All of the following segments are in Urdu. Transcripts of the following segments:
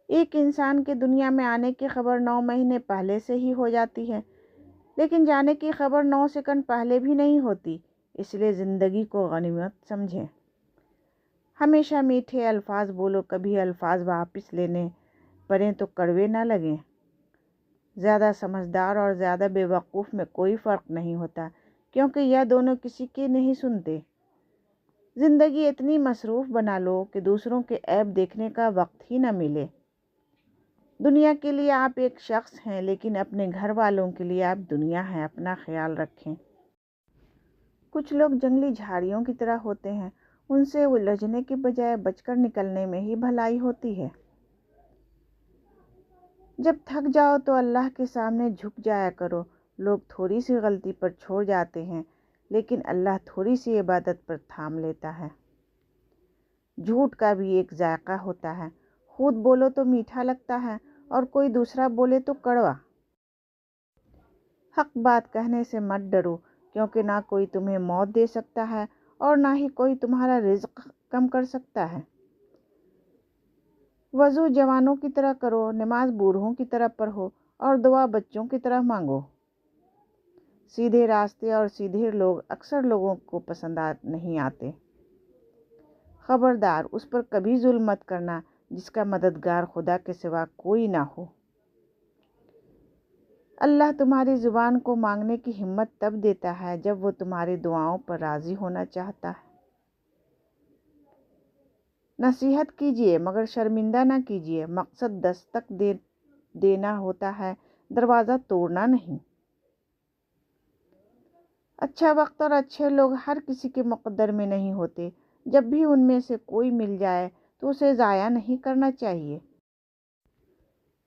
ایک انسان کے دنیا میں آنے کی خبر 9 مہینے پہلے سے ہی ہو جاتی ہے، لیکن جانے کی خبر 9 سیکنڈ پہلے بھی نہیں ہوتی۔ اس لیے زندگی کو غنیمت سمجھیں۔ ہمیشہ میٹھے الفاظ بولو، کبھی الفاظ واپس لینے پڑیں تو کڑوے نہ لگیں۔ زیادہ سمجھدار اور زیادہ بے وقوف میں کوئی فرق نہیں ہوتا، کیونکہ یہ دونوں کسی کی نہیں سنتے۔ زندگی اتنی مصروف بنا لو کہ دوسروں کے عیب دیکھنے کا وقت ہی نہ ملے۔ دنیا کے لیے آپ ایک شخص ہیں، لیکن اپنے گھر والوں کے لیے آپ دنیا ہیں۔ اپنا خیال رکھیں۔ کچھ لوگ جنگلی جھاڑیوں کی طرح ہوتے ہیں، ان سے الجھنے کے بجائے بچ کر نکلنے میں ہی بھلائی ہوتی ہے۔ جب تھک جاؤ تو اللہ کے سامنے جھک جایا کرو۔ لوگ تھوڑی سی غلطی پر چھوڑ جاتے ہیں، لیکن اللہ تھوڑی سی عبادت پر تھام لیتا ہے۔ جھوٹ کا بھی ایک ذائقہ ہوتا ہے، خود بولو تو میٹھا لگتا ہے اور کوئی دوسرا بولے تو کڑوا۔ حق بات کہنے سے مت ڈرو، کیونکہ نہ کوئی تمہیں موت دے سکتا ہے اور نہ ہی کوئی تمہارا رزق کم کر سکتا ہے۔ وضو جوانوں کی طرح کرو، نماز بوڑھوں کی طرح پڑھو اور دعا بچوں کی طرح مانگو۔ سیدھے راستے اور سیدھے لوگ اکثر لوگوں کو پسند نہیں آتے۔ خبردار، اس پر کبھی ظلم مت کرنا جس کا مددگار خدا کے سوا کوئی نہ ہو۔ اللہ تمہاری زبان کو مانگنے کی ہمت تب دیتا ہے جب وہ تمہاری دعاؤں پر راضی ہونا چاہتا ہے۔ نصیحت کیجیے مگر شرمندہ نہ کیجیے۔ مقصد دستک دینا ہوتا ہے، دروازہ توڑنا نہیں۔ اچھا وقت اور اچھے لوگ ہر کسی کے مقدر میں نہیں ہوتے۔ جب بھی ان میں سے کوئی مل جائے تو اسے ضائع نہیں کرنا چاہیے۔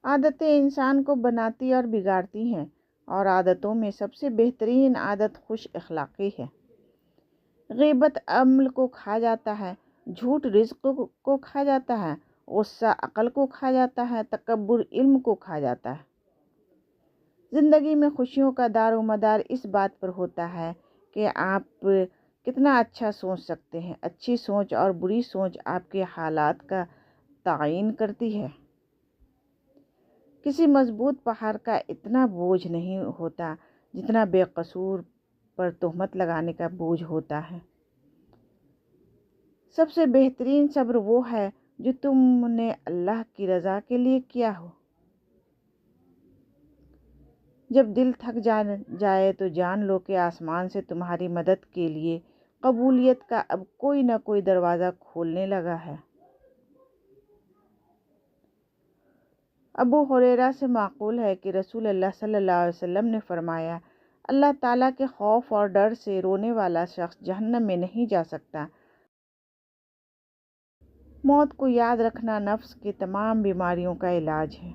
عادتیں انسان کو بناتی اور بگاڑتی ہیں، اور عادتوں میں سب سے بہترین عادت خوش اخلاقی ہے۔ غیبت عمل کو کھا جاتا ہے، جھوٹ رزق کو کھا جاتا ہے، غصہ عقل کو کھا جاتا ہے، تکبر علم کو کھا جاتا ہے۔ زندگی میں خوشیوں کا دار و مدار اس بات پر ہوتا ہے کہ آپ کتنا اچھا سوچ سکتے ہیں۔ اچھی سوچ اور بری سوچ آپ کے حالات کا تعین کرتی ہے۔ کسی مضبوط پہاڑ کا اتنا بوجھ نہیں ہوتا جتنا بے قصور پر تہمت لگانے کا بوجھ ہوتا ہے۔ سب سے بہترین صبر وہ ہے جو تم نے اللہ کی رضا کے لیے کیا ہو۔ جب دل تھک جائے تو جان لو کہ آسمان سے تمہاری مدد کے لیے قبولیت کا اب کوئی نہ کوئی دروازہ کھولنے لگا ہے۔ ابو ہریرہ سے معقول ہے کہ رسول اللہ صلی اللہ علیہ وسلم نے فرمایا، اللہ تعالیٰ کے خوف اور ڈر سے رونے والا شخص جہنم میں نہیں جا سکتا۔ موت کو یاد رکھنا نفس کی تمام بیماریوں کا علاج ہے۔